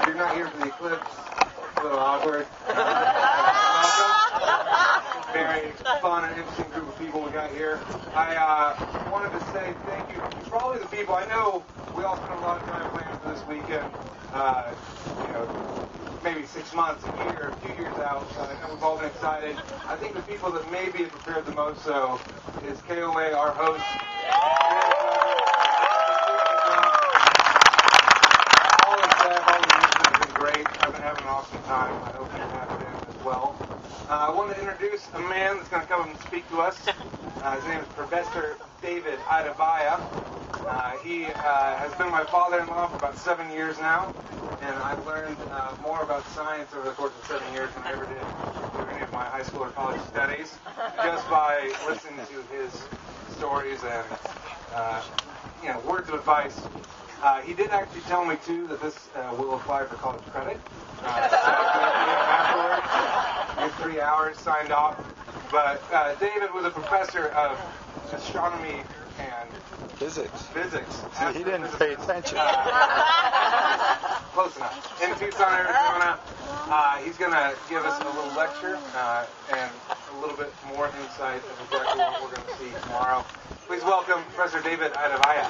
if you're not here for the eclipse, it's a little awkward. Welcome. Very fun and interesting group of people we got here. I wanted to say thank you for all of the people. I know we all spent a lot of time planning for this weekend. Maybe 6 months, a year, a few years out. I know we've all been excited. I think the people that maybe have prepared the most so is KOA, our host. All the staff, all the musicians have been great. I've been having an awesome time. I hope you have been as well. I want to introduce a man that's going to come and speak to us. His name is Professor David Iadevaia. He has been my father-in-law for about 7 years now, and I've learned more about science over the course of 7 years than I ever did through any of my high school or college studies, just by listening to his stories and words of advice. He did actually tell me, too, that this will apply for college credit. So afterwards, get 3 hours signed off. But David was a professor of astronomy and physics. See, he didn't pay attention. Close enough. In Tucson, Arizona. He's going to give us a little lecture and a little bit more insight of exactly what we're going to see tomorrow. Please welcome Professor David Iadevaia.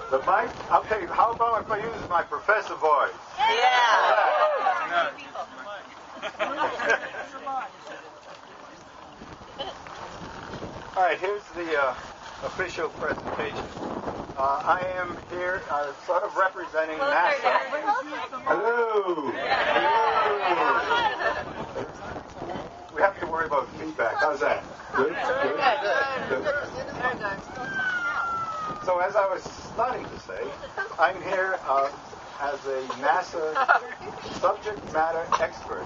The mic? Okay, how about if I use my professor voice? Yeah. All right, here's the official presentation. I am here sort of representing NASA. Hello. We have to worry about feedback. How's that? Good? Good. So as I was starting to say, I'm here as a NASA subject matter expert,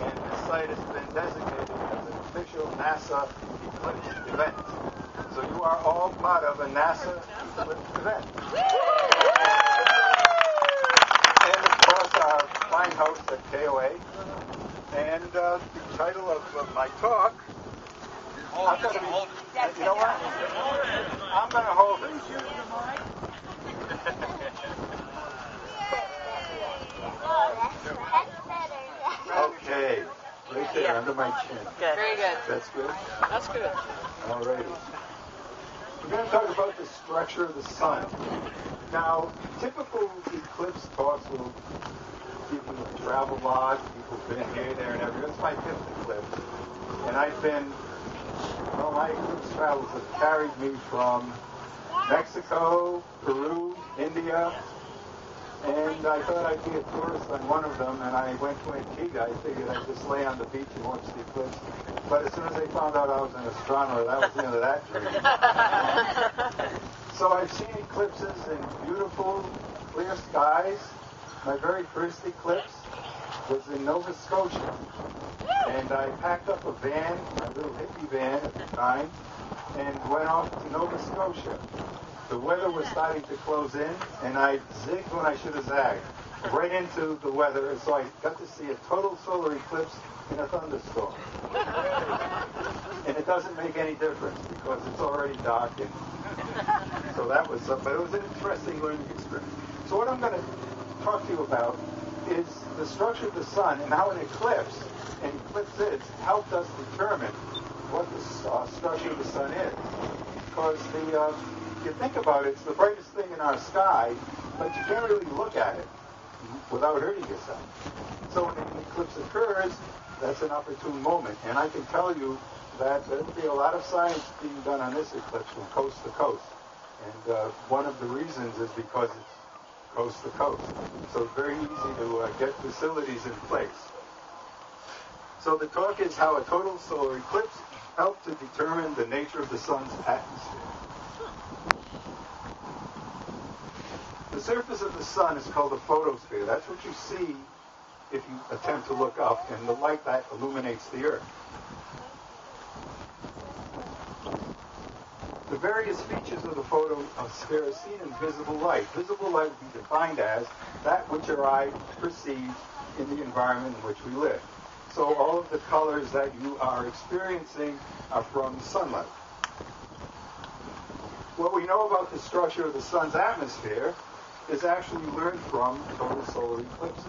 and this site has been designated as an official NASA Eclipse event. So you are all part of a NASA Eclipse event. And of course our fine host at KOA. And the title of my talk, you know what? I'm going to hold it. Okay. Right there, under my chin. Good. Very good. That's good? That's good. All righty. We're going to talk about the structure of the sun. Now, typical eclipse talks will give you a travel log. People have been here, there, and everywhere. It's my 5th eclipse. And I've been... Well, my eclipse travels have carried me from Mexico, Peru, India, and I thought I'd be a tourist on one of them, and I went to Antigua. I figured I'd just lay on the beach and watch the eclipse. But as soon as they found out I was an astronomer, that was the end of that dream. So I've seen eclipses in beautiful, clear skies. My very first eclipse was in Nova Scotia. And I packed up a van, my little hippie van at the time, and went off to Nova Scotia. The weather was starting to close in, and I zigged when I should have zagged, right into the weather, and so I got to see a total solar eclipse in a thunderstorm. And it doesn't make any difference, because it's already dark, and so that was, but it was an interesting learning experience. So what I'm going to talk to you about is the structure of the sun, and how an eclipse helped us determine what the structure of the sun is. Because if you think about it, it's the brightest thing in our sky, but you can't really look at it without hurting yourself. So when an eclipse occurs, that's an opportune moment. And I can tell you that there will be a lot of science being done on this eclipse from coast to coast. And one of the reasons is because it's coast to coast. So it's very easy to get facilities in place. So the talk is how a total solar eclipse helped to determine the nature of the sun's atmosphere. The surface of the sun is called the photosphere. That's what you see if you attempt to look up, and the light that illuminates the earth. The various features of the photosphere are seen in visible light. Visible light would be defined as that which our eye perceives in the environment in which we live. So all of the colors that you are experiencing are from sunlight. What we know about the structure of the sun's atmosphere is actually learned from total solar eclipses.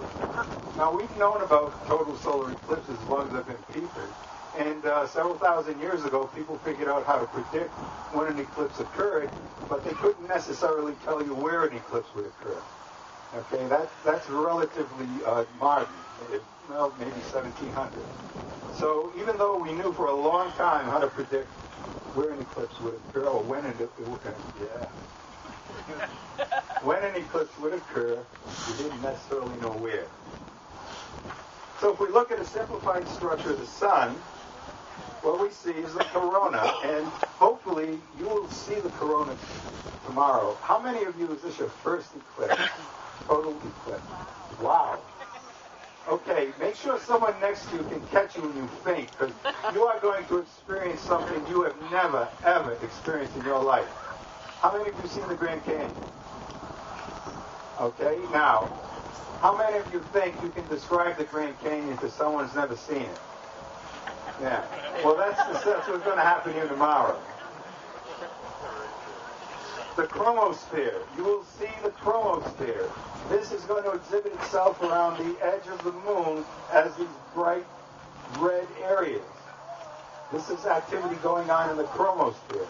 Now, we've known about total solar eclipses as long as I've been peeping. And several thousand years ago, people figured out how to predict when an eclipse occurred, but they couldn't necessarily tell you where an eclipse would occur. Okay, that's relatively modern, well, maybe 1700. So even though we knew for a long time how to predict where an eclipse would occur, or when when an eclipse would occur, we didn't necessarily know where. So if we look at a simplified structure of the sun, what we see is the corona, and hopefully you will see the corona tomorrow. How many of you, is this your first eclipse? Total eclipse. Wow. Okay, make sure someone next to you can catch you when you faint, because you are going to experience something you have never, ever experienced in your life. How many of you have seen the Grand Canyon? Okay, now, how many of you think you can describe the Grand Canyon to someone who's never seen it? Yeah. Well, that's what's going to happen here tomorrow. The chromosphere. You will see the chromosphere. This is going to exhibit itself around the edge of the moon as these bright red areas. This is activity going on in the chromosphere.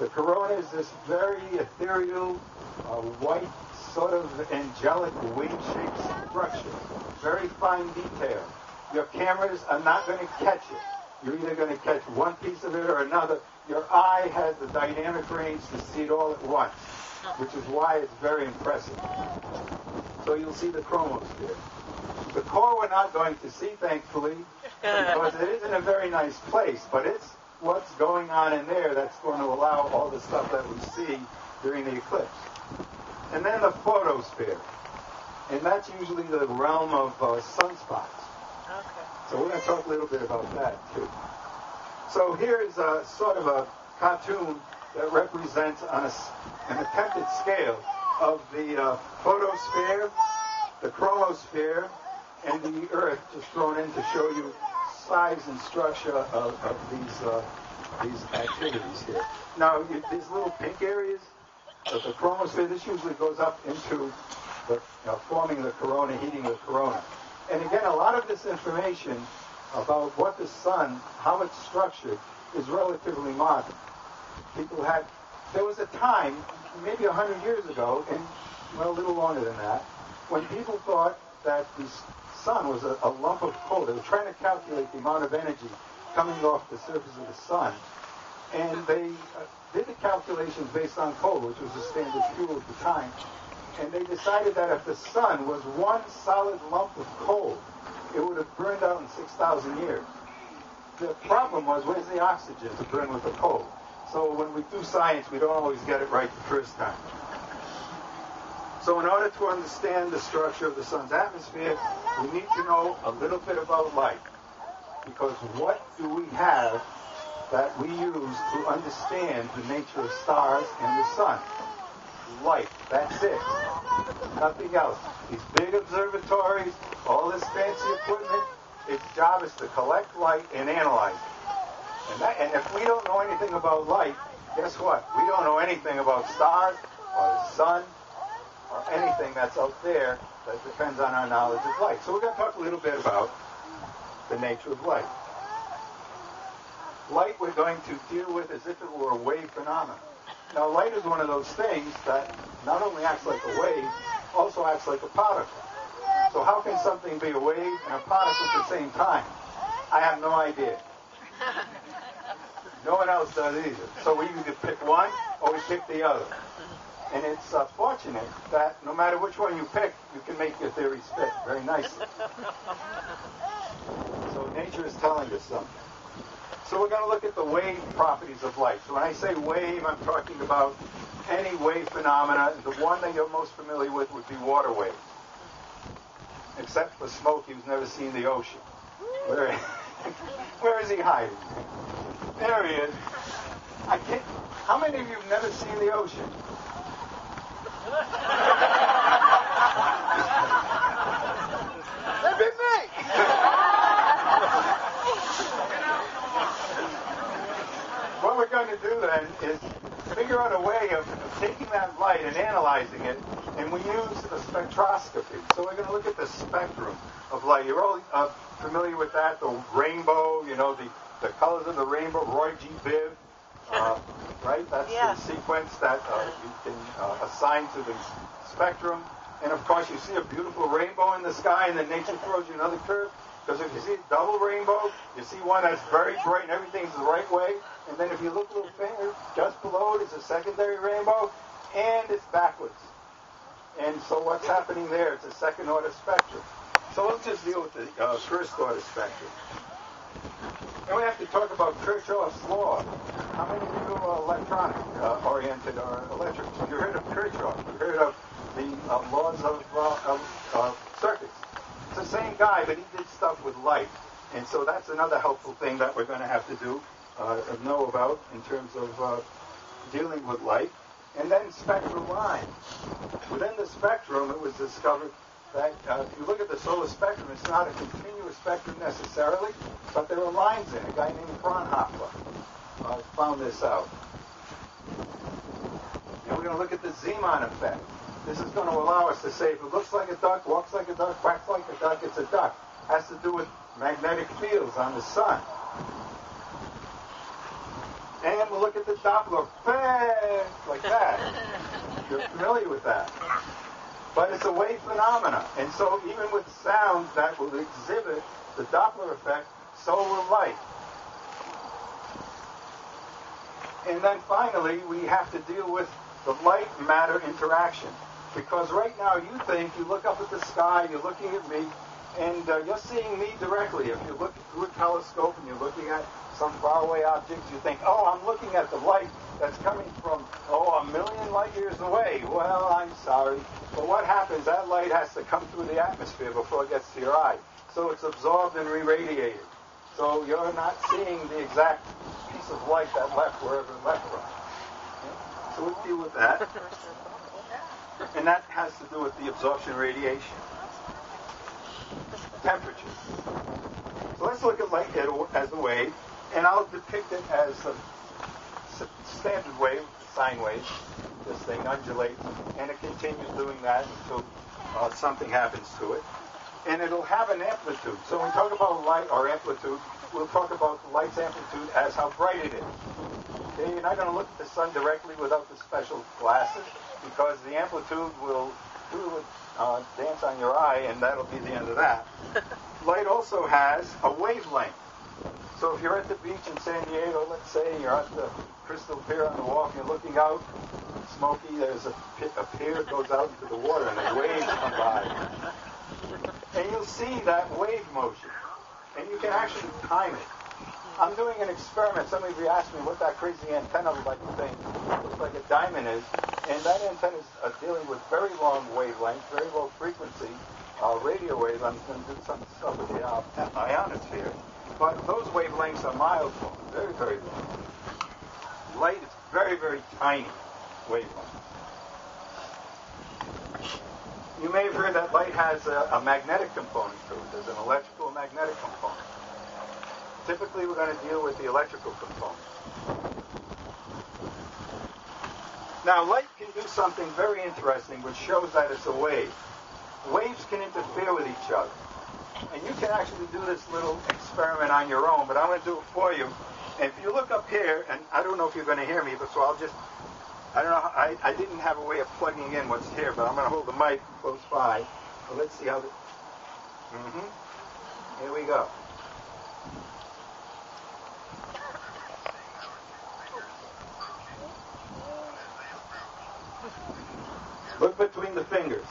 The corona is this very ethereal, white, sort of angelic wing-shaped structure. Very fine detail. Your cameras are not going to catch it. You're either going to catch one piece of it or another. Your eye has the dynamic range to see it all at once, which is why it's very impressive. So you'll see the chromosphere. The core we're not going to see, thankfully, because it is in a very nice place, but it's what's going on in there that's going to allow all the stuff that we see during the eclipse. And then the photosphere. And that's usually the realm of sunspots. Okay. So we're going to talk a little bit about that, too. So here's a sort of a cartoon that represents on an attempted scale of the photosphere, the chromosphere, and the Earth, just thrown in to show you size and structure of these activities here. Now, these little pink areas of the chromosphere, this usually goes up into the, forming the corona, heating the corona. And again, a lot of this information about what the sun, how it's structured, is relatively modern. There was a time, maybe 100 years ago, and well, a little longer than that, when people thought that the sun was a lump of coal. They were trying to calculate the amount of energy coming off the surface of the sun. And they did the calculations based on coal, which was the standard fuel at the time. And they decided that if the sun was one solid lump of coal, it would have burned out in 6,000 years. The problem was, where's the oxygen to burn with the coal? So when we do science, we don't always get it right the first time. So in order to understand the structure of the sun's atmosphere, we need to know a little bit about light. Because what do we have that we use to understand the nature of stars and the sun? Light. That's it. Nothing else. These big observatories, all this fancy equipment, its job is to collect light and analyze it. And if we don't know anything about light, guess what? We don't know anything about stars or the sun or anything that's out there that depends on our knowledge of light. So we're going to talk a little bit about the nature of light. Light we're going to deal with as if it were a wave phenomenon. Now, light is one of those things that not only acts like a wave, also acts like a particle. So how can something be a wave and a particle at the same time? I have no idea. No one else does either. So we either pick one or we pick the other. And it's fortunate that no matter which one you pick, you can make your theories fit very nicely. So nature is telling us something. So we're going to look at the wave properties of light. So when I say wave, I'm talking about any wave phenomena. The one that you're most familiar with would be water waves. Except for Smokey, who's never seen the ocean. Where is he hiding? There he is. How many of you have never seen the ocean? That'd be me. What we're going to do then is figure out a way of taking that light and analyzing it, and we use a spectroscopy. So we're going to look at the spectrum of light. You're all familiar with that, the rainbow, you know, the colors of the rainbow, Roy G. Biv, right? That's the sequence that you can assign to the spectrum. And of course, you see a beautiful rainbow in the sky, and then nature throws you another curve. Because if you see a double rainbow, you see one that's very bright and everything's the right way. And then if you look a little fainter, just below it is a secondary rainbow, and it's backwards. And so what's happening there? It's a second order spectrum. So let's just deal with the first order spectrum. And we have to talk about Kirchhoff's law. How many of you are electronic oriented or electrical? You heard of Kirchhoff? You heard of the laws of circuits? It's the same guy, but he did stuff with light. And so that's another helpful thing that we're going to have to do, know about in terms of dealing with light. And then spectral lines. Within the spectrum, it was discovered that if you look at the solar spectrum, it's not a continuous spectrum necessarily, but there are lines in it. A guy named Fraunhofer found this out. And we're going to look at the Zeeman effect. This is going to allow us to say if it looks like a duck, walks like a duck, quacks like a duck, it's a duck. Has to do with magnetic fields on the sun. And we'll look at the Doppler effect, like that. You're familiar with that. But it's a wave phenomena. And so even with sounds that will exhibit the Doppler effect, so will light. And then finally, we have to deal with the light-matter interaction. Because right now you think, you look up at the sky, you're looking at me, and you're seeing me directly. If you look through a telescope and you're looking at some faraway object, you think, oh, I'm looking at the light that's coming from, a million light years away. Well, I'm sorry. But what happens, that light has to come through the atmosphere before it gets to your eye. So it's absorbed and re-radiated. So you're not seeing the exact piece of light that left wherever it left from. Okay? So we'll deal with that. And that has to do with the absorption radiation. Temperature. So let's look at light as a wave, and I'll depict it as a standard wave, sine wave. This thing undulates, and it continues doing that until something happens to it. And it'll have an amplitude. So when we talk about light or amplitude, we'll talk about the light's amplitude as how bright it is. Okay, you're not going to look at the sun directly without the special glasses, because the amplitude will dance on your eye, and that'll be the end of that. Light also has a wavelength. So if you're at the beach in San Diego, let's say, you're at the Crystal Pier on the wharf, and you're looking out, smoky, there's a pier that goes out into the water, and the waves come by. And you'll see that wave motion. And you can actually time it. I'm doing an experiment. Some of you asked me what that crazy antenna looks like a diamond is. And that antenna is dealing with very long wavelengths, very low frequency radio waves. I'm going to do some stuff with the ionosphere. But those wavelengths are miles long, very, very long. Light is very, very tiny wavelength. You may have heard that light has a magnetic component to it. There's an electrical and magnetic component. Typically, we're going to deal with the electrical component. Now, light can do something very interesting, which shows that it's a wave. Waves can interfere with each other. And you can actually do this little experiment on your own, but I'm going to do it for you. And if you look up here, and I don't know if you're going to hear me, but so I'll just, I don't know, I didn't have a way of plugging in what's here, but I'm going to hold the mic close by. So let's see how Here we go. Look between the fingers.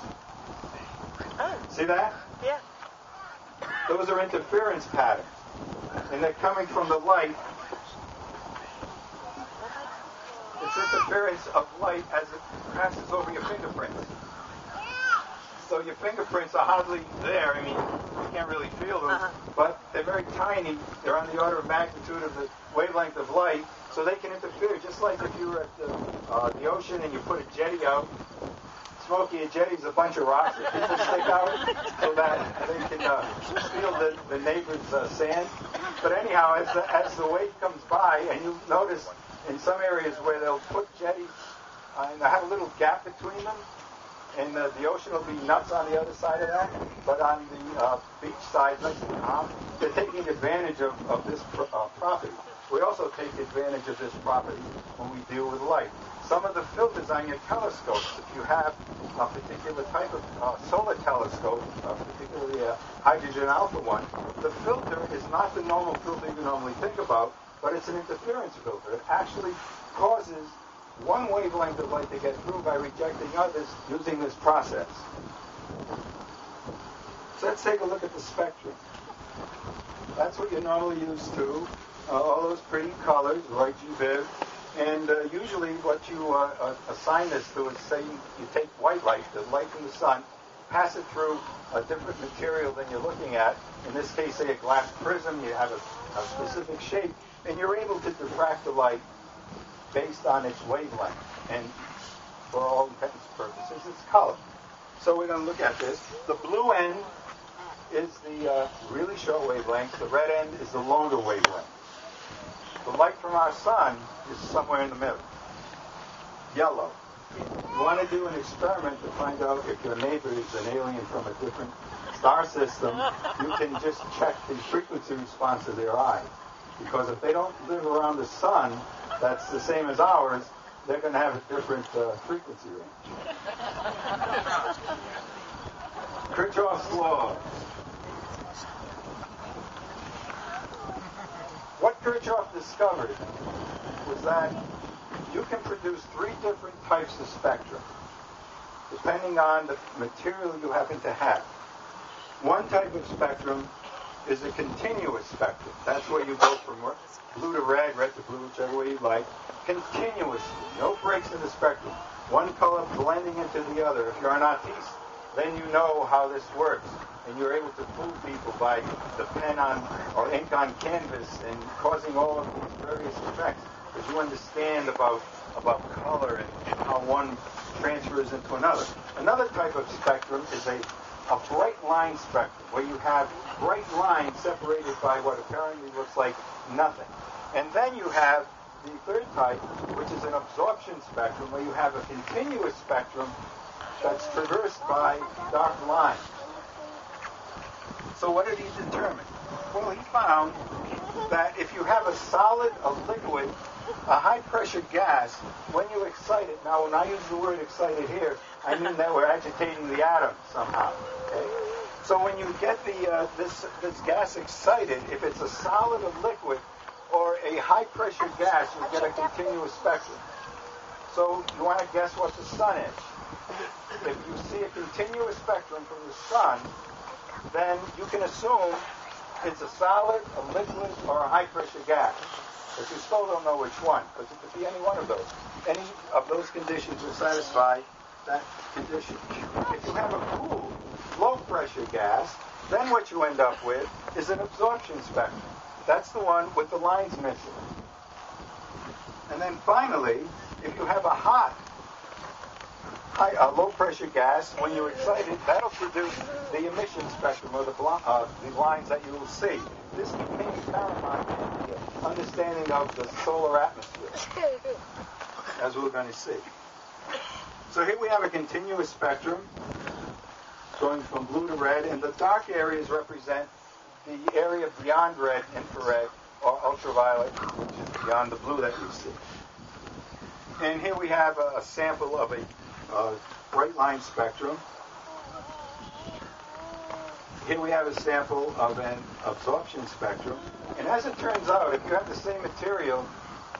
See that? Yeah. Those are interference patterns. And they're coming from the light. It's interference of light as it passes over your fingerprints. So your fingerprints are hardly there. I mean, you can't really feel them. But they're very tiny. They're on the order of magnitude of the wavelength of light. So they can interfere, just like if you were at the ocean and you put a jetty out. Smokey, a jetty is a bunch of rocks that people stick out so that they can steal the neighbor's sand. But anyhow, as the wave comes by, and you notice in some areas where they'll put jetties and they'll have a little gap between them, and the ocean will be nuts on the other side of that. But on the beach side, next to the calm, they're taking advantage of this property. We also take advantage of this property when we deal with light. Some of the filters on your telescopes, if you have a particular type of solar telescope, particularly a hydrogen alpha one, the filter is not the normal filter you normally think about, but it's an interference filter. It actually causes one wavelength of light to get through by rejecting others using this process. So let's take a look at the spectrum. That's what you're normally used to. All those pretty colors, right, Viv. And usually what you assign this to is, say you take white light, the light from the sun, pass it through a different material than you're looking at. In this case, say a glass prism, you have a specific shape, and you're able to diffract the light based on its wavelength. And for all intents and purposes, it's color. So we're going to look at this. The blue end is the really short wavelength. The red end is the longer wavelength. The light from our sun is somewhere in the middle. Yellow. You want to do an experiment to find out if your neighbor is an alien from a different star system, you can just check the frequency response of their eye. Because if they don't live around the sun, that's the same as ours, they're going to have a different frequency range. Kirchhoff's law. What Kirchhoff discovered was that you can produce 3 different types of spectrum, depending on the material you happen to have. One type of spectrum is a continuous spectrum. That's where you go from blue to red, red to blue, whichever way you like, continuously. No breaks in the spectrum. One color blending into the other. If you're an artiste, then you know how this works. And you're able to fool people by the pen on or ink on canvas and causing all of these various effects. Because you understand about color and how one transfers into another. Another type of spectrum is a bright line spectrum, where you have bright lines separated by what apparently looks like nothing. And then you have the third type, which is an absorption spectrum, where you have a continuous spectrum that's traversed by dark lines. So what did he determine? Well, he found that if you have a solid, a liquid, a high-pressure gas, when you excite it, now when I use the word excited here, I mean that we're agitating the atom somehow. Okay? So when you get this gas excited, if it's a solid, a liquid, or a high-pressure gas, you get a continuous spectrum. So you want to guess what the sun is. If you see a continuous spectrum from the sun, then you can assume it's a solid, a liquid, or a high-pressure gas. But you still don't know which one, because it could be any one of those. Any of those conditions will satisfy that condition. If you have a cool, low-pressure gas, then what you end up with is an absorption spectrum. That's the one with the lines missing. And then finally, if you have a hot, low-pressure gas, when you excite it, that'll produce the emission spectrum, or the lines that you will see. This became paramount in the understanding of the solar atmosphere, as we're going to see. So here we have a continuous spectrum going from blue to red, and the dark areas represent the area beyond red, infrared, or ultraviolet, which is beyond the blue that you see. And here we have a sample of a bright line spectrum. Here we have a sample of an absorption spectrum. And as it turns out, if you have the same material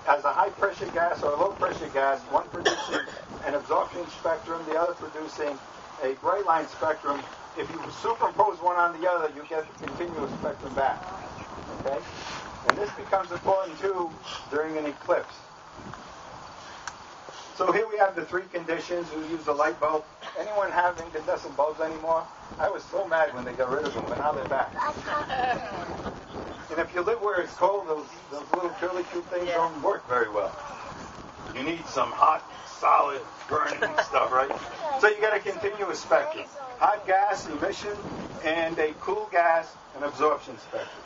as a high-pressure gas or a low-pressure gas, one producing an absorption spectrum, the other producing a bright line spectrum, if you superimpose one on the other, you get the continuous spectrum back. Okay? And this becomes important, too, during an eclipse. So here we have the 3 conditions. We use the light bulb. Anyone have incandescent bulbs anymore? I was so mad when they got rid of them, but now they're back. And if you live where it's cold, those little curly-cue things don't work very well. You need some hot, solid, burning stuff, right? So you got a continuous spectrum. Hot gas emission and a cool gas and absorption spectrum.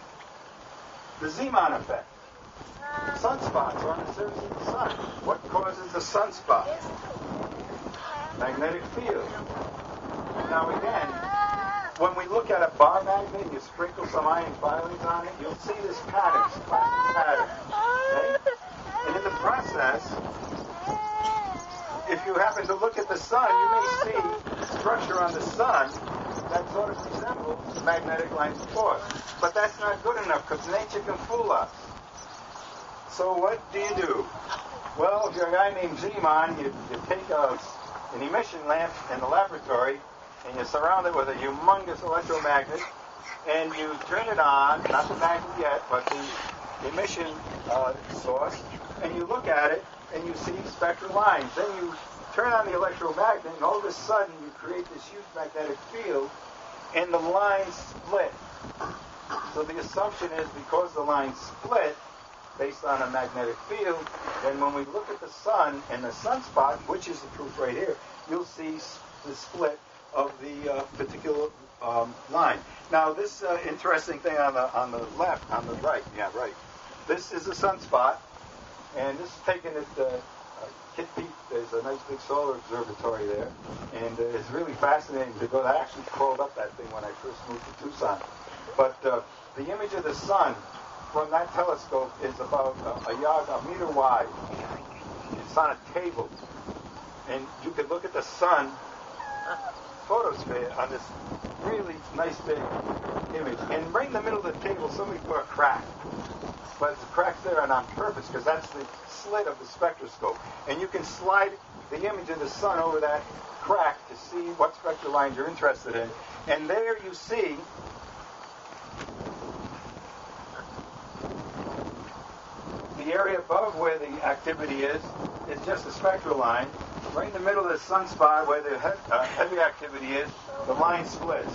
The Zeeman effect. Sunspots are on the surface of the sun. What causes a sunspot? Magnetic field. Now again, when we look at a bar magnet and you sprinkle some iron filings on it, you'll see this pattern, this classic pattern. Okay? And in the process, if you happen to look at the sun, you may see structure on the sun that sort of resembles magnetic lines of force. But that's not good enough because nature can fool us. So what do? Well, if you're a guy named Zeeman, you take an emission lamp in the laboratory and you surround it with a humongous electromagnet and you turn it on, not the magnet yet, but the emission source, and you look at it and you see spectral lines. Then you turn on the electromagnet and all of a sudden you create this huge magnetic field and the lines split. So the assumption is because the lines split based on a magnetic field, then when we look at the sun and the sunspot, which is the proof right here, you'll see the split of the particular line. Now this interesting thing on the left, on the right, this is a sunspot, and this is taken at Kitt Peak. There's a nice big solar observatory there, and it's really fascinating to go. I actually crawled up that thing when I first moved to Tucson. But the image of the sun from that telescope is about a meter wide. It's on a table, and you could look at the sun photosphere on this really nice big image. And right in the middle of the table, somebody put a crack. But the crack's there and on purpose because that's the slit of the spectroscope. And you can slide the image of the sun over that crack to see what spectral lines you're interested in. And there you see the area above where the activity is just a spectral line. Right in the middle of the sunspot where the heavy activity is, the line splits.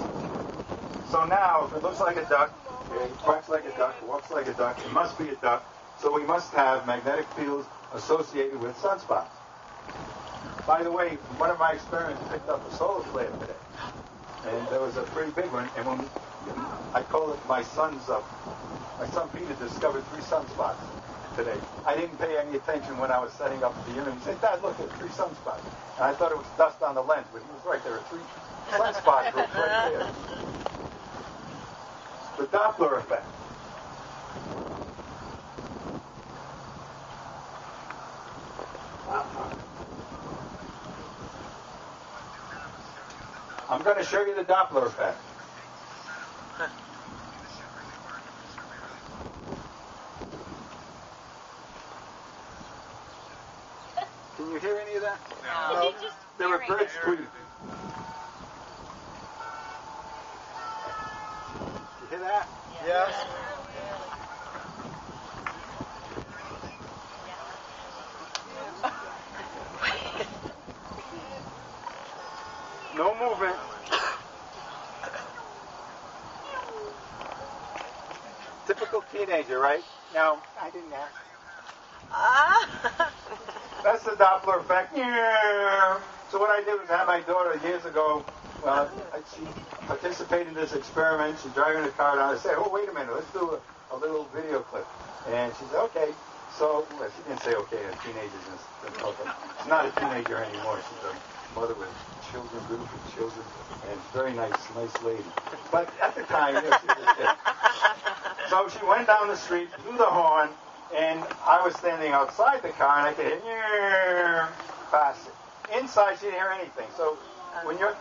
So now, if it looks like a duck, it quacks like a duck, walks like a duck, it must be a duck, so we must have magnetic fields associated with sunspots. By the way, one of my experiments picked up a solar flare today, and there was a pretty big one, and when I call it my son Peter discovered 3 sunspots today. I didn't pay any attention when I was setting up the unit. He said, Dad, look, there's 3 sunspots. And I thought it was dust on the lens, but he was right. There were 3 sunspot groups right there. The Doppler effect. I'm going to show you the Doppler effect. Can you hear any of that? No. There were birds tweeting. You hear that? Yes. No movement. Typical teenager, right? Now, I didn't ask. That's the Doppler effect. Yeah. So what I did was I had my daughter years ago, she participated in this experiment. She's driving the car down. I said, oh, wait a minute, let's do a little video clip. And she said, okay. So, well, she didn't say okay, a teenager. She's not a teenager anymore. She's a mother with children, beautiful children, and very nice lady. But at the time, she was a kid. So she went down the street, blew the horn, and I was standing outside the car, and I could hear pass it. Inside, she didn't hear anything. So when you're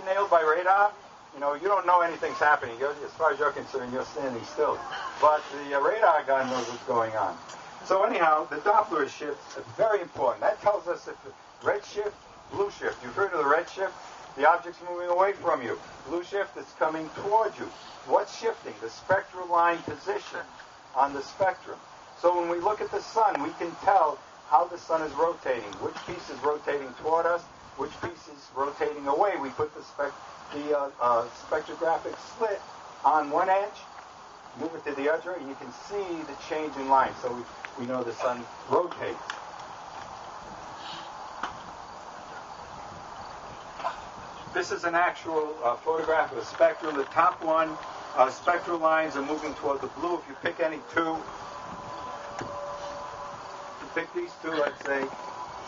nailed by radar, you don't know anything's happening. As far as you're concerned, you're standing still. But the radar gun knows what's going on. So anyhow, the Doppler shift is very important. That tells us if the red shift, blue shift. You've heard of the red shift? The object's moving away from you. Blue shift is coming towards you. What's shifting? The spectral line position on the spectrum. So when we look at the sun, we can tell how the sun is rotating. Which piece is rotating toward us? Which piece is rotating away? We put the spectrographic slit on one edge, Move it to the other, and you can see the change in line. So we know the sun rotates. This is an actual photograph of a spectrum. The top one, spectral lines are moving toward the blue. If you pick any two, you pick these two, let's say,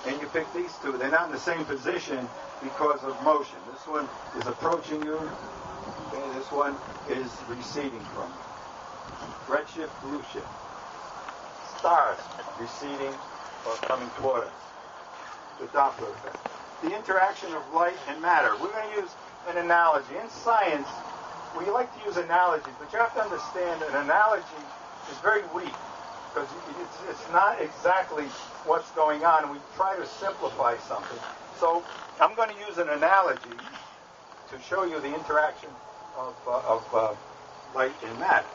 and you pick these two, they're not in the same position because of motion. This one is approaching you, and this one is receding from you. Red shift, blue shift. Stars receding or coming toward us. The Doppler effect. The interaction of light and matter. We're going to use an analogy. In science, we like to use analogies, but you have to understand an analogy is very weak because it's not exactly what's going on. We try to simplify something. So I'm going to use an analogy to show you the interaction of light and matter.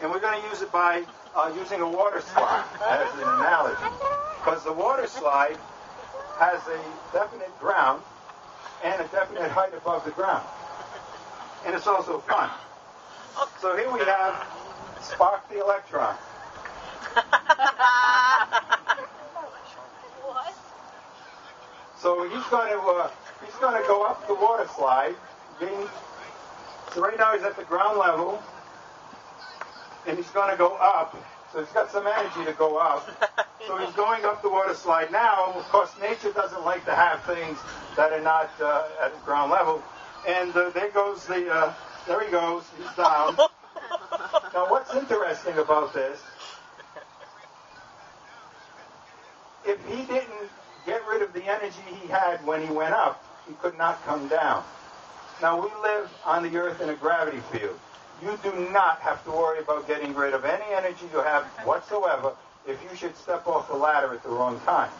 And we're going to use it by using a water slide as an analogy. Because the water slide has a definite ground and a definite height above the ground. And it's also fun. So here we have Spark the electron. So he's going to go up the water slide. So right now he's at the ground level, and he's going to go up. So he's got some energy to go up. So he's going up the water slide. Now, of course, nature doesn't like to have things that are not at the ground level. And there he goes, he's down. Now, what's interesting about this, if he didn't get rid of the energy he had when he went up, he could not come down. Now, we live on the Earth in a gravity field. You do not have to worry about getting rid of any energy you have whatsoever if you should step off the ladder at the wrong time.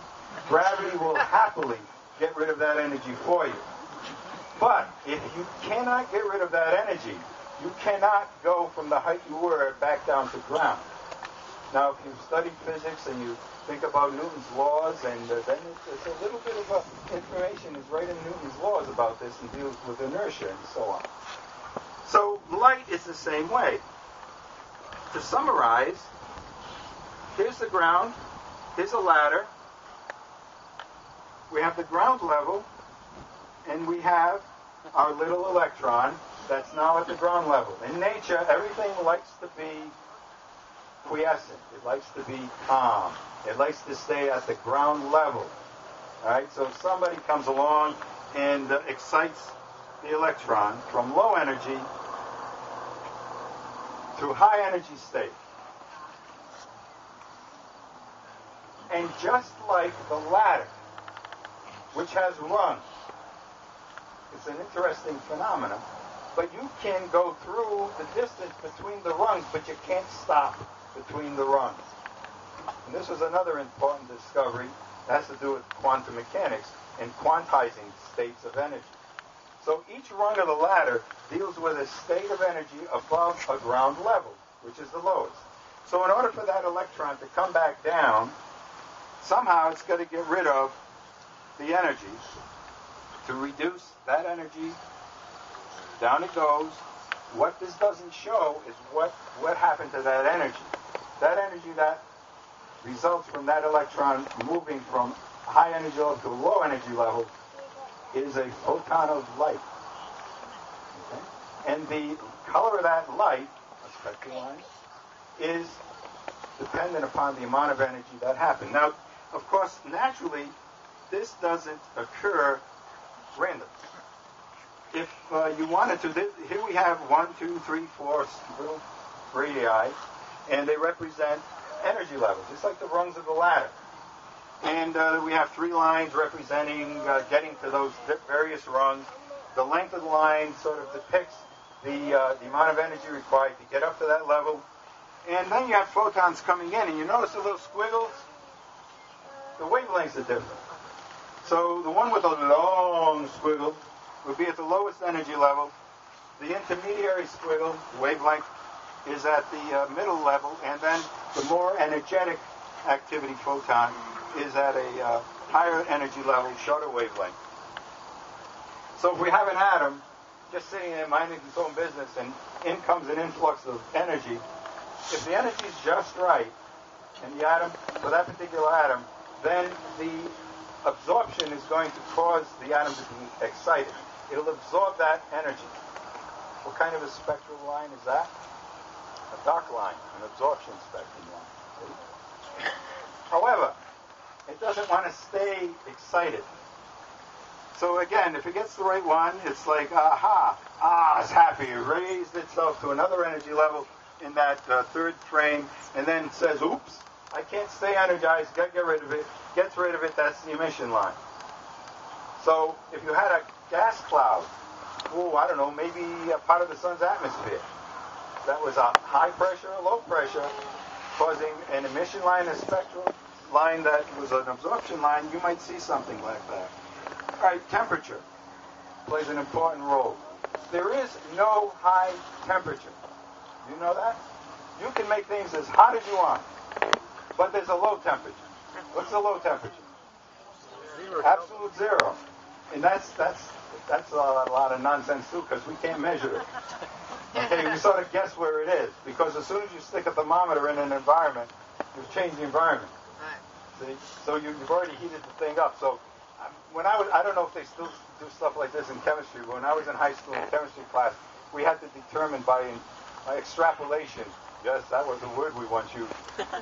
Gravity will happily get rid of that energy for you. But if you cannot get rid of that energy, you cannot go from the height you were back down to ground. Now, if you've studied physics and you think about Newton's laws, and then it's a little bit of information is right in Newton's laws about this and deals with inertia and so on. So light is the same way. To summarize, here's the ground, here's a ladder, we have the ground level, and we have our little electron that's now at the ground level. In nature, everything likes to be quiescent. It likes to be calm. It likes to stay at the ground level. All right, so if somebody comes along and excites the electron from low energy to high energy state. And just like the ladder, which has rungs, it's an interesting phenomenon, but you can go through the distance between the rungs, but you can't stop between the rungs. And this is another important discovery that has to do with quantum mechanics and quantizing states of energy. So each rung of the ladder deals with a state of energy above a ground level, which is the lowest. So in order for that electron to come back down, somehow it's got to get rid of the energy. To reduce that energy, down it goes. What this doesn't show is what happened to that energy. That energy that results from that electron moving from high energy level to low energy level is a photon of light. Okay? And the color of that light, a spectral line, is dependent upon the amount of energy that happened. Now, of course, naturally, this doesn't occur randomly. If you wanted to, here we have 1, 2, 3, 4 little radii, and they represent energy levels, just like the rungs of the ladder. And we have 3 lines representing getting to those various rungs. The length of the line sort of depicts the amount of energy required to get up to that level. And then you have photons coming in, and you notice the little squiggles? The wavelengths are different. So the one with a long squiggle would be at the lowest energy level. The intermediary squiggle, wavelength, is at the middle level, and then the more energetic activity photon is at a higher energy level, shorter wavelength. So if we have an atom just sitting there minding its own business, and in comes an influx of energy, if the energy is just right, and the atom, for that particular atom, then the absorption is going to cause the atom to be excited. It'll absorb that energy. What kind of a spectral line is that? A dark line, an absorption spectrum line. See? However, it doesn't want to stay excited. So again, if it gets the right one, it's like, it's happy. It raised itself to another energy level in that third frame, and then says, oops, I can't stay energized, get rid of it, gets rid of it, that's the emission line. So if you had a gas cloud, I don't know, maybe a part of the sun's atmosphere, that was a high pressure or low pressure, causing an emission line, a spectral line that was an absorption line, you might see something like that. All right, temperature plays an important role. There is no high temperature. Do you know that? You can make things as hot as you want, but there's a low temperature. What's the low temperature? Zero. Absolute zero. And that's a lot of nonsense too, because we can't measure it. Okay, we sort of guess where it is, because as soon as you stick a thermometer in an environment, you've changed the environment. See? So you've already heated the thing up. So when I don't know if they still do stuff like this in chemistry, but when I was in high school in chemistry class, we had to determine by extrapolation, yes, that was a word we once used,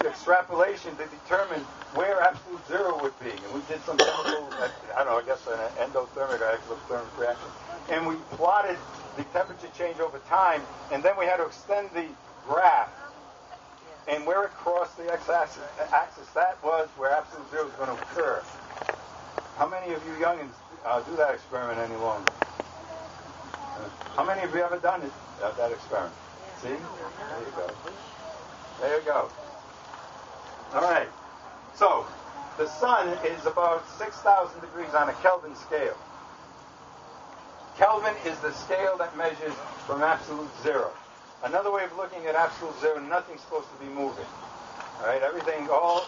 extrapolation to determine where absolute zero would be. And we did some chemical, I guess an endothermic or exothermic reaction. And we plotted the temperature change over time, and then we had to extend the graph. And where it crossed the x-axis, that was where absolute zero is going to occur. How many of you youngins do that experiment any longer? How many of you ever done that experiment? See? There you go. There you go. All right. So, the sun is about 6,000 degrees on a Kelvin scale. Kelvin is the scale that measures from absolute zero. Another way of looking at absolute zero, nothing's supposed to be moving. All right? Everything, all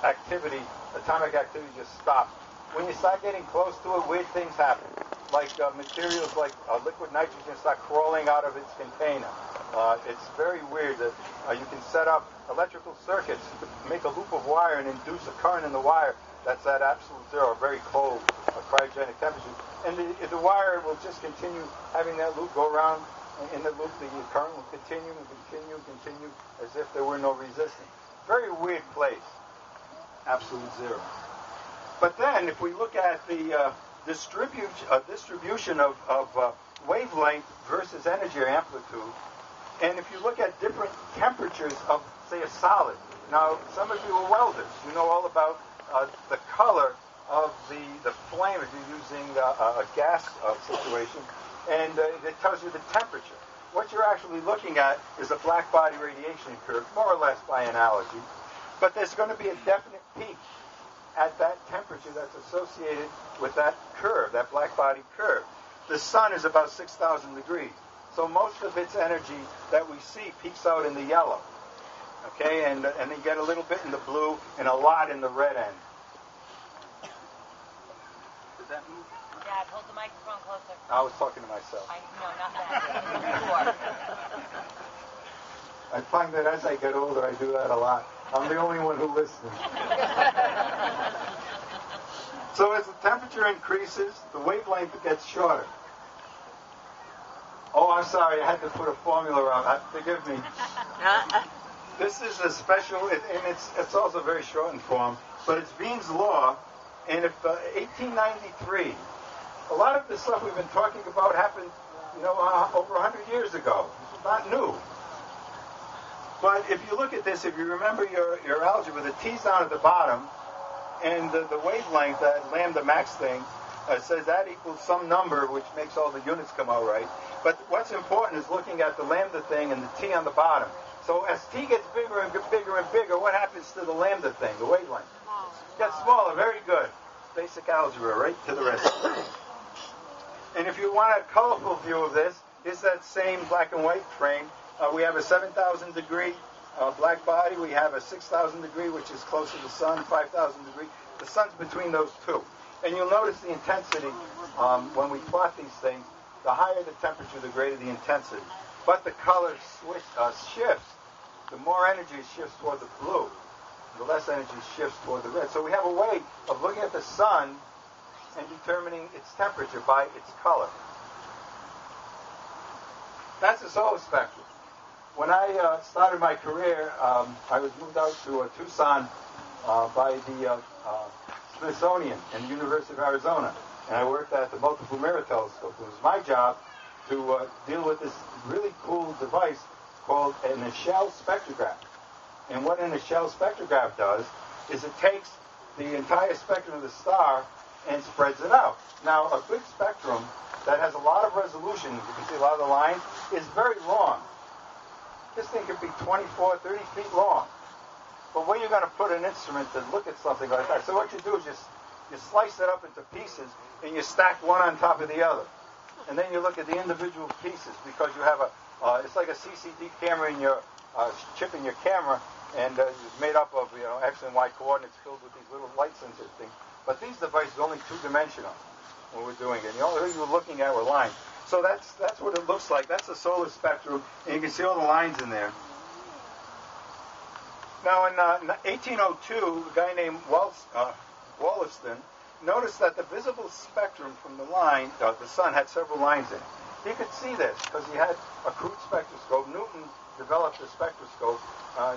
activity, atomic activity just stops. When you start getting close to it, weird things happen. Like materials like liquid nitrogen start crawling out of its container. It's very weird that you can set up electrical circuits to make a loop of wire and induce a current in the wire that's at absolute zero, very cold, cryogenic temperature. And the wire will just continue having that loop go around. In the loop, the current will continue and continue and continue as if there were no resistance. Very weird place, absolute zero. But then, if we look at the distribution of wavelength versus energy or amplitude, and if you look at different temperatures of, say, a solid. Now, some of you are welders. You know all about the color of the flame if you're using a gas situation, and it tells you the temperature. What you're actually looking at is a black body radiation curve, more or less by analogy. But there's going to be a definite peak at that temperature that's associated with that curve, that black body curve. The sun is about 6,000 degrees. So most of its energy that we see peaks out in the yellow. Okay, and you get a little bit in the blue and a lot in the red end. Did that move? Dad, hold the microphone closer. I was talking to myself. No, not that. I find that as I get older, I do that a lot. I'm the only one who listens. So as the temperature increases, the wavelength gets shorter. Oh, I'm sorry, I had to put a formula on. Forgive me. This is a special, and it's also very short in form, but it's Wien's law. And if 1893, a lot of the stuff we've been talking about happened, over 100 years ago. It's not new. But if you look at this, if you remember your algebra, the T's down at the bottom, and the wavelength, that lambda max thing, says that equals some number, which makes all the units come out right. But what's important is looking at the lambda thing and the T on the bottom. So as T gets bigger and bigger and bigger, what happens to the lambda thing, the wavelength? It gets smaller. Very good. Basic algebra, right to the rest. And if you want a colorful view of this, it's that same black and white frame. We have a 7,000 degree black body. We have a 6,000 degree, which is close to the sun, 5,000 degree. The sun's between those two. And you'll notice the intensity when we plot these things. The higher the temperature, the greater the intensity. But the color shifts the more energy shifts toward the blue, the less energy shifts toward the red. So we have a way of looking at the sun and determining its temperature by its color. That's the solar spectrum. When I started my career, I was moved out to Tucson by the Smithsonian and the University of Arizona. And I worked at the multiple mirror telescope. It was my job to deal with this really cool device called an Echelle spectrograph. And what an Echelle spectrograph does is it takes the entire spectrum of the star and spreads it out. Now, a good spectrum that has a lot of resolution, you can see a lot of the lines, is very long. This thing could be 24, 30 feet long. But where you're going to put an instrument to look at something like that? So what you do is you slice it up into pieces and you stack one on top of the other. And then you look at the individual pieces because you have it's like a CCD camera in your chip in your camera, and it's made up of X and Y coordinates filled with these little light sensor things. But these devices are only two-dimensional when we're doing it. And the only thing we're looking at were lines. So that's what it looks like. That's the solar spectrum, and you can see all the lines in there. Now, in 1802, a guy named Wollaston noticed that the visible spectrum from the line, the sun, had several lines in it. He could see this because he had a crude spectroscope. Newton developed a spectroscope.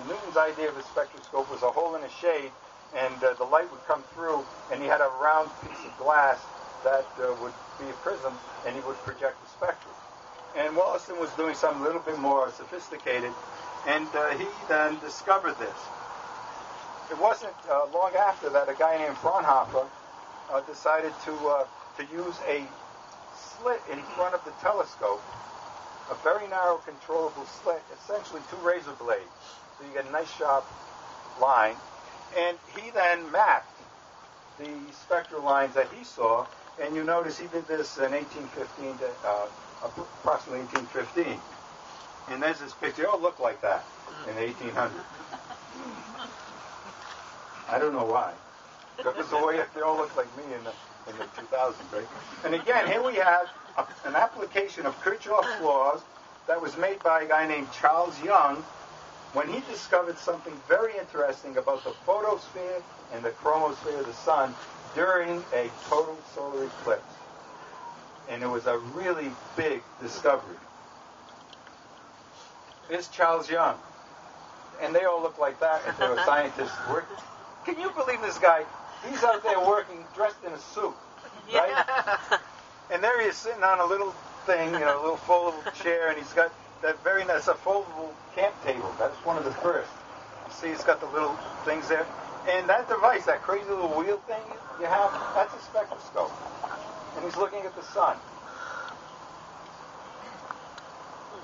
Newton's idea of a spectroscope was a hole in a shade, and the light would come through, and he had a round piece of glass that would be a prism, and he would project the spectrum. And Wollaston was doing something a little bit more sophisticated, and he then discovered this. It wasn't long after that a guy named Fraunhofer decided to use a slit in front of the telescope, a very narrow controllable slit, essentially two razor blades. So you get a nice sharp line. And he then mapped the spectral lines that he saw, and you notice he did this in 1815 to approximately 1815. And there's this picture. They all look like that in 1800. I don't know why. Because the way they all look like me in the 2000s, right? And again, here we have an application of Kirchhoff's laws that was made by a guy named Charles Young when he discovered something very interesting about the photosphere and the chromosphere of the sun during a total solar eclipse. And it was a really big discovery. Here's Charles Young. And they all look like that if they were scientists working. Can you believe this guy? He's out there working dressed in a suit, right? Yeah. And there he is sitting on a little thing, a little foldable chair, and he's got that very nice, a foldable camp table. That's one of the first. You see, it's got the little things there. And that device, that crazy little wheel thing you have, that's a spectroscope. And he's looking at the sun.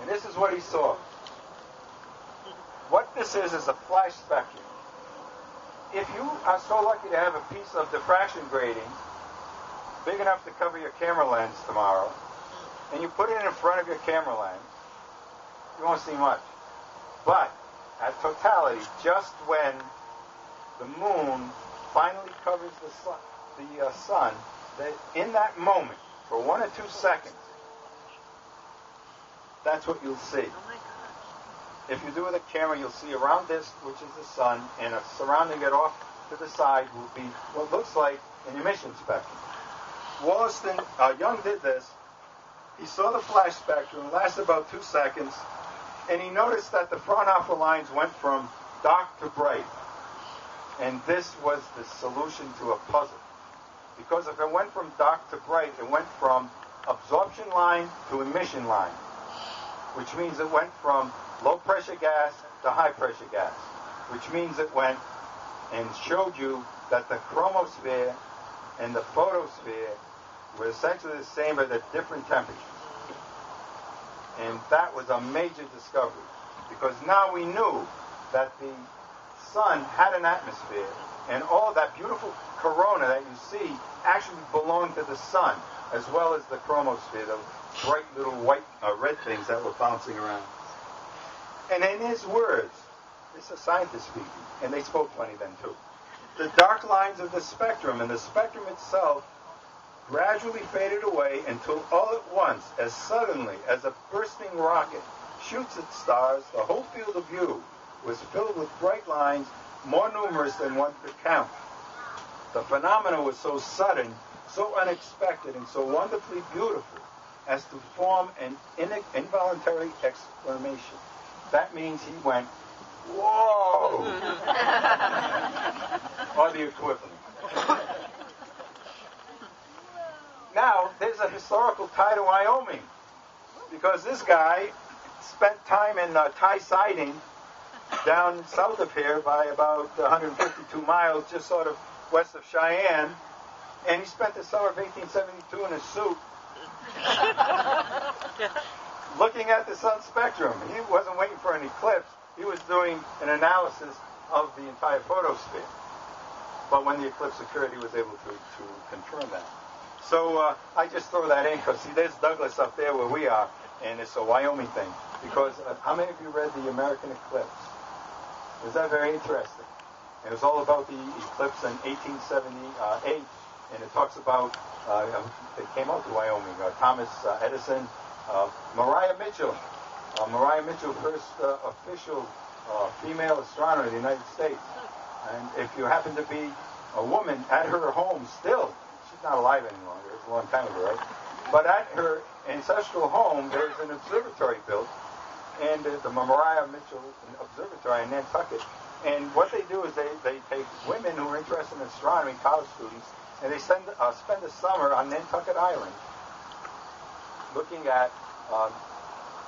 And this is what he saw. What this is a flash spectrum. If you are so lucky to have a piece of diffraction grating big enough to cover your camera lens tomorrow, and you put it in front of your camera lens, you won't see much. But at totality, just when the moon finally covers the sun, that in that moment, for 1 or 2 seconds, that's what you'll see. Oh my God. If you do it with a camera, you'll see around this, which is the sun, and surrounding it off to the side will be what looks like an emission spectrum. Wollaston, Young did this. He saw the flash spectrum, it lasted about 2 seconds, and he noticed that the Fraunhofer lines went from dark to bright. And this was the solution to a puzzle. Because if it went from dark to bright, it went from absorption line to emission line, which means it went from low pressure gas to high pressure gas, which means it went and showed you that the chromosphere and the photosphere were essentially the same but at different temperatures. And that was a major discovery, because now we knew that the sun had an atmosphere, and all that beautiful corona that you see actually belonged to the sun, as well as the chromosphere, the bright little white, red things that were bouncing around. And in his words, this is a scientist speaking, and they spoke funny then too. The dark lines of the spectrum and the spectrum itself gradually faded away until all at once, as suddenly as a bursting rocket shoots its stars, the whole field of view was filled with bright lines, more numerous than one could count. The phenomenon was so sudden, so unexpected, and so wonderfully beautiful as to form an involuntary exclamation. That means he went, "Whoa!" or the equivalent. Now, there's a historical tie to Wyoming, because this guy spent time in Thai siding down south of here by about 152 miles, just sort of west of Cheyenne, and he spent the summer of 1872 in a suit looking at the sun spectrum. He wasn't waiting for an eclipse. He was doing an analysis of the entire photosphere. But when the eclipse occurred, he was able to confirm that. So I just throw that in because, see, there's Douglas up there where we are, and it's a Wyoming thing. Because how many of you read the American Eclipse? Was that very interesting? It was all about the eclipse in 1878, and it talks about, it came out to Wyoming, Thomas Edison, Mariah Mitchell. Mariah Mitchell, first official female astronomer in the United States. And if you happen to be a woman at her home still, she's not alive any longer, it's a long time ago, right? But at her ancestral home, there's an observatory built, and the Mariah Mitchell Observatory in Nantucket. And what they do is they take women who are interested in astronomy, college students, and they spend the summer on Nantucket Island looking at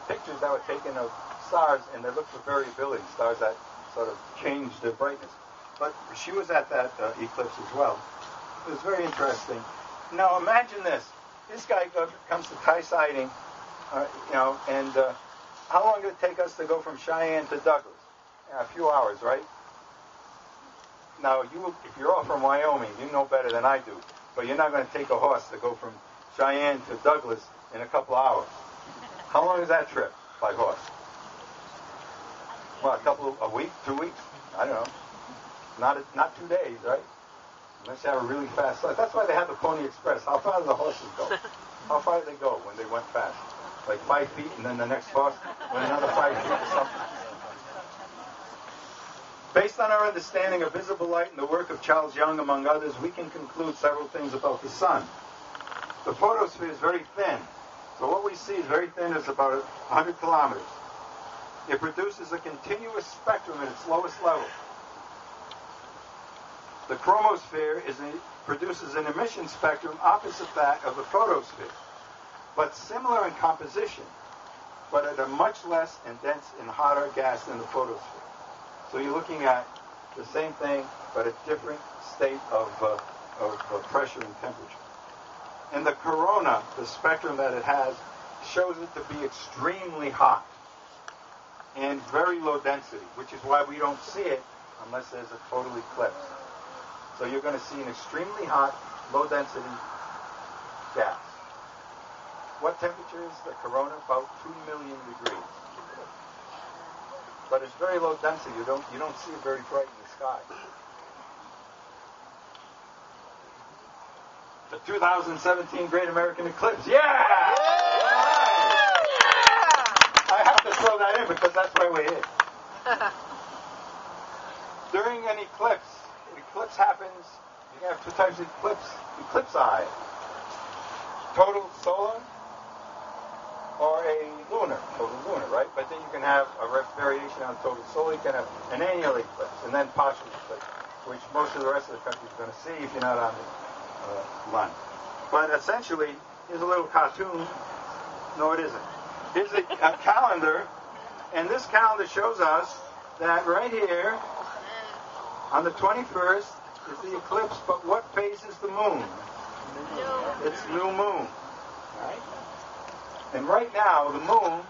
pictures that were taken of stars, and they look for variability, stars that sort of change their brightness. But she was at that eclipse as well. It was very interesting. Now imagine this. This guy comes to Thai siding, and how long did it take us to go from Cheyenne to Douglas? Yeah, a few hours, right? Now, if you're all from Wyoming, you know better than I do. But you're not going to take a horse to go from Cheyenne to Douglas in a couple of hours. How long is that trip by horse? Well, a week, 2 weeks? I don't know. Not 2 days, right? Unless you have a really fast flight. That's why they have the Pony Express. How far do the horses go? How far did they go when they went fast? Like 5 feet, and then the next horse went another 5 feet or something? Based on our understanding of visible light and the work of Charles Young, among others, we can conclude several things about the sun. The photosphere is very thin. So what we see is very thin. It's about 100 kilometers. It produces a continuous spectrum at its lowest level. The chromosphere produces an emission spectrum opposite that of the photosphere, but similar in composition, but at a much less and dense and hotter gas than the photosphere. So you're looking at the same thing, but a different state of pressure and temperature. And the corona, the spectrum that it has, shows it to be extremely hot and very low density, which is why we don't see it unless there's a total eclipse. So you're going to see an extremely hot, low-density gas. What temperature is the corona? About 2 million degrees. But it's very low density. You don't see it very bright in the sky. The 2017 Great American Eclipse. Yeah! I have to throw that in because that's why we're here. During an eclipse happens, you have two types of eclipsi. Total solar or a total lunar, right? But then you can have a variation on total solar. You can have an annual eclipse and then partial eclipse, which most of the rest of the country is going to see if you're not on the line. But essentially, here's a little cartoon. No, it isn't. Here's a calendar, and this calendar shows us that right here, on the 21st, is the eclipse, but what phase is the moon? It's new moon. Right? And right now, the moon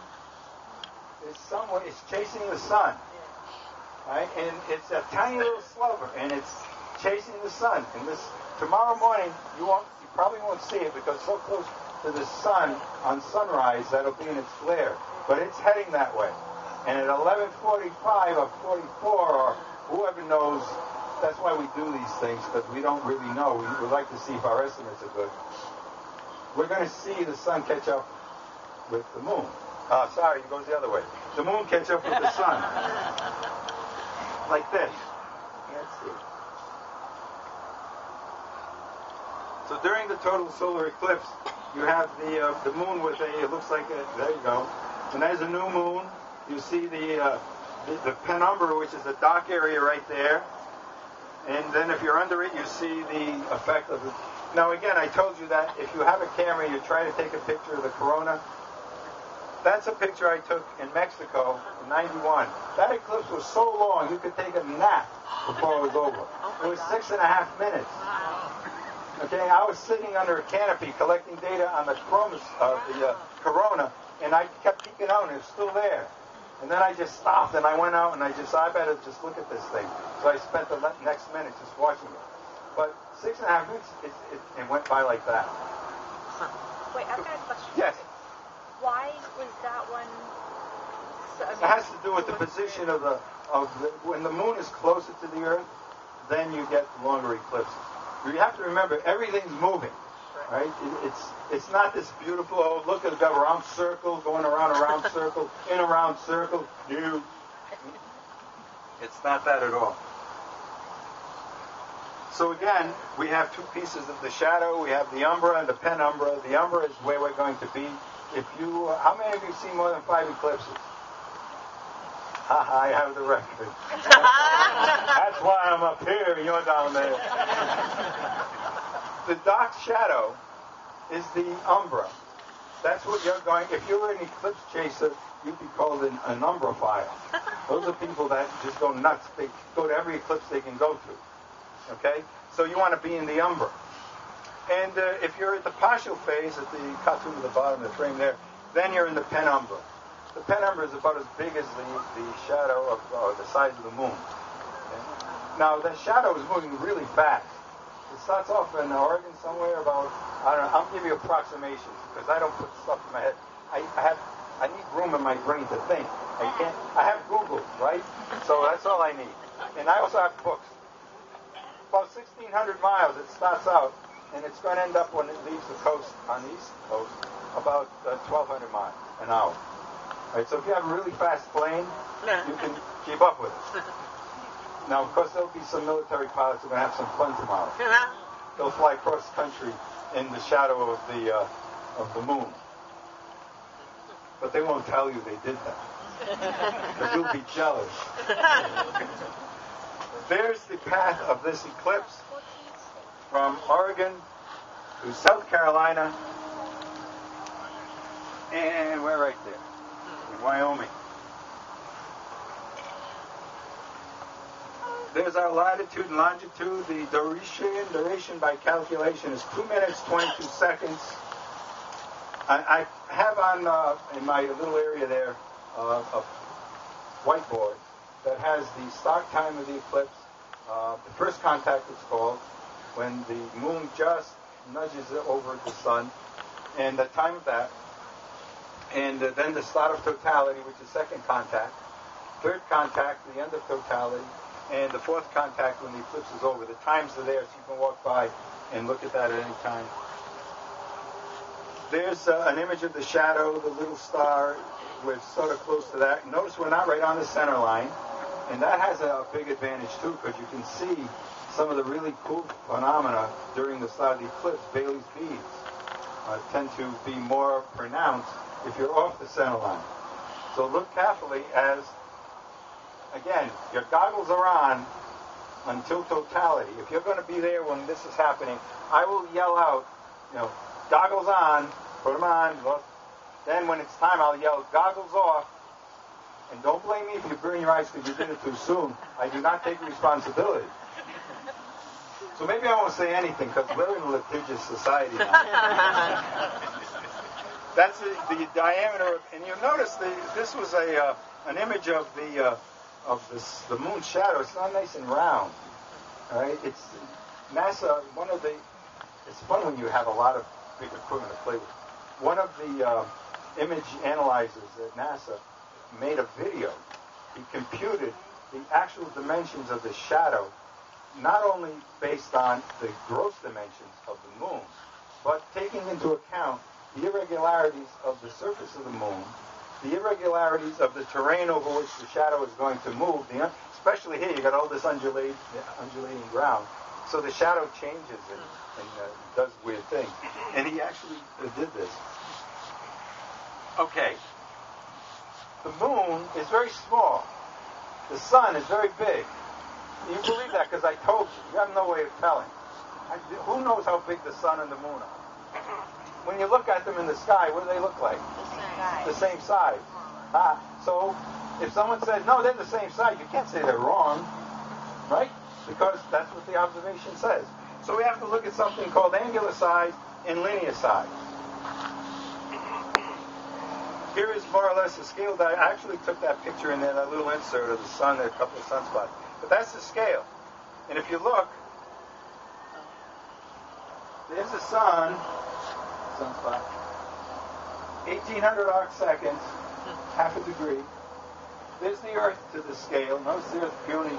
is chasing the sun. Right? And it's a tiny little sliver, and it's chasing the sun. And tomorrow morning, you probably won't see it because it's so close to the sun on sunrise that'll be in its glare. But it's heading that way. And at 11:45 or 44 or whoever knows, that's why we do these things, because we don't really know. We would like to see if our estimates are good. We're going to see the sun catch up with the moon. It goes the other way. The moon catch up with the sun. like this. Can't see. So during the total solar eclipse, you have the moon with it looks like there you go. And there's a new moon. You see the penumbra, which is a dark area right there. And then if you're under it, you see the effect of it. Now again, I told you that if you have a camera, you try to take a picture of the corona. That's a picture I took in Mexico in '91. That eclipse was so long, you could take a nap before it was over. It was 6.5 minutes. Okay, I was sitting under a canopy collecting data on the corona, and I kept peeking out, and it was still there. And then I just stopped, and I went out, and I better just look at this thing. So I spent the next minute just watching it. But 6.5 minutes, it went by like that. Wait, I've got a question. Yes. Why was that one? It has to do with the position of when the moon is closer to the Earth, then you get longer eclipses. You have to remember, everything's moving, right? It's not this beautiful, oh, look at the round circle, going around a round circle, in a round circle. No. It's not that at all. So again, we have two pieces of the shadow. We have the umbra and the penumbra. The umbra is where we're going to be. How many of you have seen more than 5 eclipses? I have the record. That's why I'm up here, you're down there. The dark shadow is the umbra. That's what you're going, if you were an eclipse chaser, you'd be called an umbraphile. Those are people that just go nuts. They go to every eclipse they can go to. Okay? So you want to be in the umbra. And if you're at the partial phase, at the cartoon at the bottom of the frame there, then you're in the penumbra. The penumbra is about as big as the shadow of the size of the moon. Okay? Now, the shadow is moving really fast. It starts off in Oregon somewhere about, I don't know, I'll give you approximations because I don't put stuff in my head. I need room in my brain to think. I have Google, right? So that's all I need. And I also have books. About 1,600 miles it starts out, and it's going to end up when it leaves the coast, on the east coast, about 1,200 miles an hour. Right, so if you have a really fast plane, you can keep up with it. Now, of course, there'll be some military pilots who are going to have some fun tomorrow. They'll fly cross country in the shadow of the moon. But they won't tell you they did that. Because you'll be jealous. There's the path of this eclipse from Oregon to South Carolina. And we're right there. Wyoming. There's our latitude and longitude. The duration by calculation is 2 minutes, 22 seconds. I have on, in my little area there, a whiteboard that has the start time of the eclipse, the first contact it's called, when the moon just nudges over the sun, and the time of that. And then the start of totality, which is second contact. Third contact, the end of totality. And the fourth contact when the eclipse is over. The times are there, so you can walk by and look at that at any time. There's an image of the shadow, the little star. We're sort of close to that. Notice we're not right on the center line. And that has a big advantage, too, because you can see some of the really cool phenomena during the start of the eclipse. Bailey's beads tend to be more pronounced if you're off the center line. So look carefully as, again, your goggles are on until totality. If you're going to be there when this is happening, I will yell out, goggles on, put them on, look. Then when it's time, I'll yell, goggles off. And don't blame me if you burn your eyes because you did it too soon. I do not take responsibility. So maybe I won't say anything because we're in a litigious society now. That's the diameter, and you'll notice this was an image of the moon shadow. It's not nice and round, right? It's NASA. It's fun when you have a lot of big equipment to play with. One of the image analyzers at NASA made a video. He computed the actual dimensions of the shadow, not only based on the gross dimensions of the moon, but taking into account the irregularities of the surface of the moon, the irregularities of the terrain over which the shadow is going to move, especially here, you got all this undulating ground. So the shadow changes and does weird things. And he actually did this. Okay. The moon is very small. The sun is very big. You believe that because I told you. You have no way of telling. Who knows how big the sun and the moon are? When you look at them in the sky, what do they look like? The same size. So if someone says, no, they're the same size, you can't say they're wrong, right? Because that's what the observation says. So we have to look at something called angular size and linear size. Here is more or less a scale that I actually took that picture in there, that little insert of the sun, there are a couple of sunspots. But that's the scale. And if you look, there's the sun, sunspot, 1800 arc seconds, half a degree. There's the Earth to the scale. Notice the Earth puny.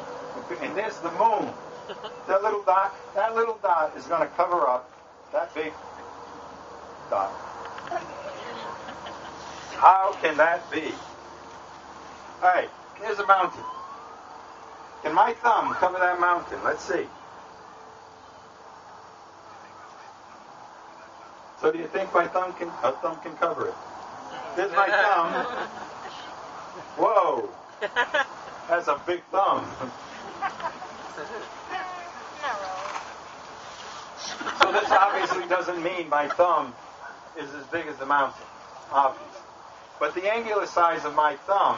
And there's the moon. That little dot is going to cover up that big dot. How can that be? All right, here's a mountain. Can my thumb cover that mountain? Let's see. So do you think my thumb can cover it? There's my thumb. Whoa. That's a big thumb. So this obviously doesn't mean my thumb is as big as the mountain. Obvious. But the angular size of my thumb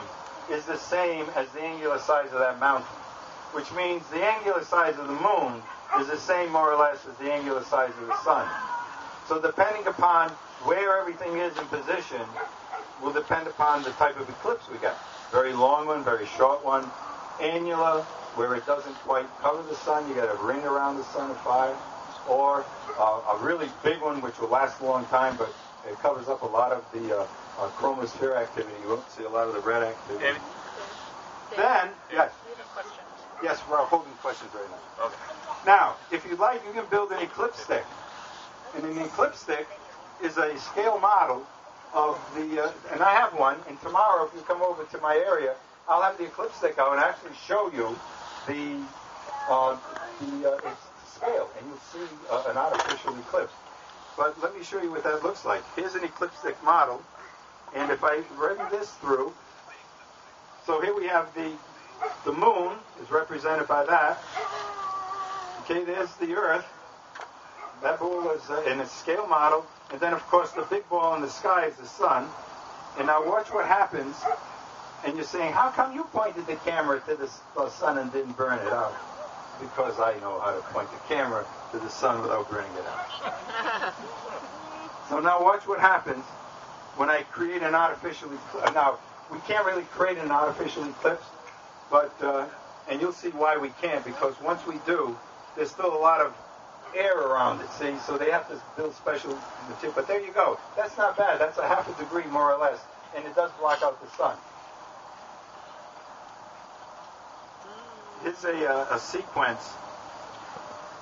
is the same as the angular size of that mountain. Which means the angular size of the moon is the same more or less as the angular size of the sun. So depending upon where everything is in position will depend upon the type of eclipse we get. Very long one, very short one. Annular, where it doesn't quite cover the sun, you got a ring around the sun of fire. Or a really big one which will last a long time, but it covers up a lot of the chromosphere activity. You won't see a lot of the red activity. Then, yes. Yes, we're holding questions right now. Okay. Now, if you'd like, you can build an eclipse stick. And an eclipse stick is a scale model of the, and I have one, and tomorrow if you come over to my area, I'll have the eclipse stick out and actually show you the scale, and you'll see an artificial eclipse. But let me show you what that looks like. Here's an eclipse stick model, and if I run this through, so here we have the moon is represented by that. Okay, there's the Earth. That ball is in a scale model. And then, of course, the big ball in the sky is the sun. And now watch what happens. And you're saying, how come you pointed the camera to the sun and didn't burn it out? Because I know how to point the camera to the sun without burning it out. So now watch what happens when I create an artificial eclipse. Now, we can't really create an artificial eclipse, but and you'll see why we can't, because once we do, there's still a lot of air around it, see? So they have to build special material. But there you go. That's not bad. That's a half a degree, more or less. And it does block out the sun. Here's a sequence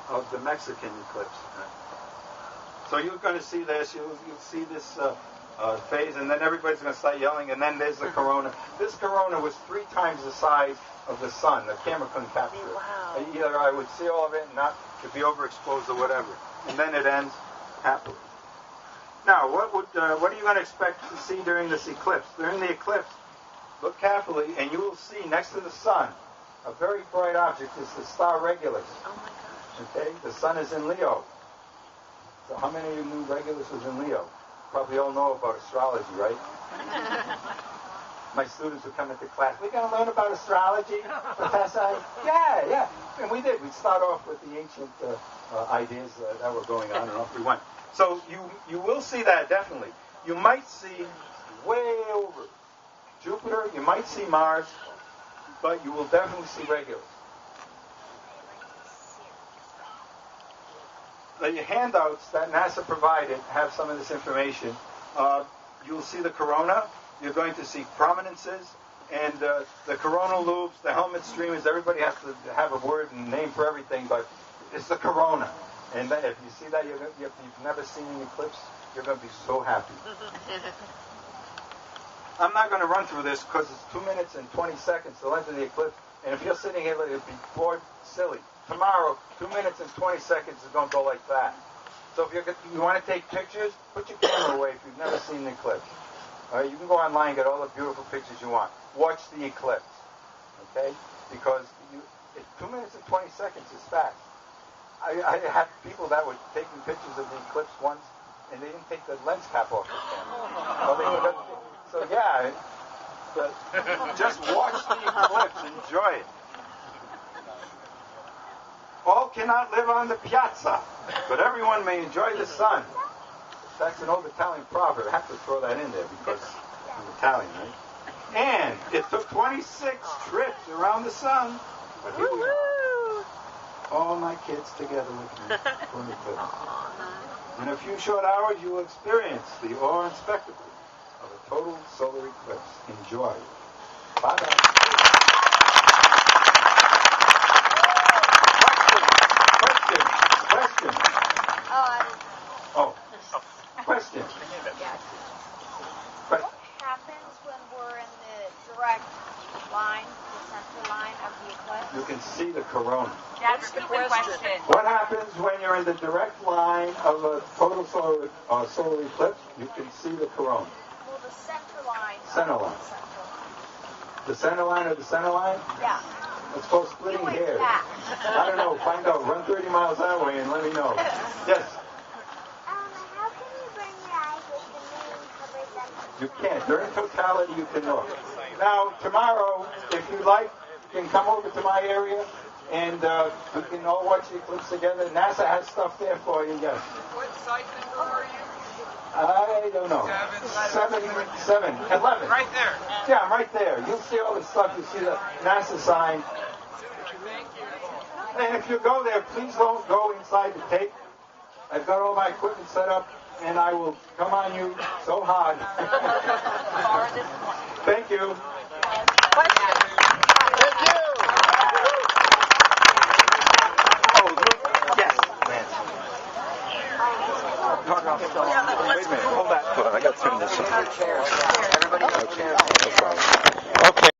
of the Mexican eclipse. So you're going to see this. You'll see this phase, and then everybody's going to start yelling, and then there's the corona. This corona was 3 times the size of the sun. The camera couldn't capture it. Wow. Either I would see all of it and not to be overexposed or whatever. And then it ends happily. Now, what are you going to expect to see during this eclipse? During the eclipse, look carefully, and you will see next to the sun a very bright object. It's the star Regulus. Oh my gosh. Okay, the sun is in Leo. So how many of you knew Regulus was in Leo? Probably all know about astrology, right? My students would come into class, we're going to learn about astrology, Professor? Yeah. And we did. We'd start off with the ancient ideas that were going on, and off we went. So you will see that, definitely. You might see way over Jupiter, you might see Mars, but you will definitely see Regulus. The handouts that NASA provided have some of this information. You'll see the corona. You're going to see prominences. And the coronal loops, the helmet streamers, everybody has to have a word and name for everything, but it's the corona. And if you see that, if you've never seen an eclipse, you're going to be so happy. I'm not going to run through this because it's 2 minutes and 20 seconds to length of the eclipse. And if you're sitting here, it'll be bored silly. Tomorrow, 2 minutes and 20 seconds is going to go like that. So if you want to take pictures, put your camera away if you've never seen the eclipse. All right, you can go online and get all the beautiful pictures you want. Watch the eclipse, okay? Because 2 minutes and 20 seconds is fast. I had people that were taking pictures of the eclipse once, and they didn't take the lens cap off their camera. So yeah, but just watch the eclipse, enjoy it. All cannot live on the piazza, but everyone may enjoy the sun. That's an old Italian proverb. I have to throw that in there because I'm Italian, right? And it took 26 trips around the sun. But here we are. All my kids together with me for the eclipse. In a few short hours, you will experience the awe and spectacle of a total solar eclipse. Enjoy. Bye-bye. Question. Question. What happens when we're in the direct line, the center line of the eclipse? You can see the corona. That's the question. What happens when you're in the direct line of a total solar eclipse? You can see the corona. Well, the center line. Center line. The center line of the center line? Yeah. It's called splitting hairs. That. I don't know. Find out. Run 30 miles that way and let me know. Yes? How can you burn your eyes if the moon covers them? You can't. During totality, you can look. Now, tomorrow, if you like, you can come over to my area and we can all watch the eclipse together. NASA has stuff there for you, yes. What site number are you? I don't know. 11. Right there. Yeah, I'm right there. You'll see all the stuff. You'll see the NASA sign. Thank you. And if you go there, please don't go inside the tape. I've got all my equipment set up, and I will come on you so hard. Thank you. Wait a minute, hold that. Hold on, I got to turn this on. Everybody,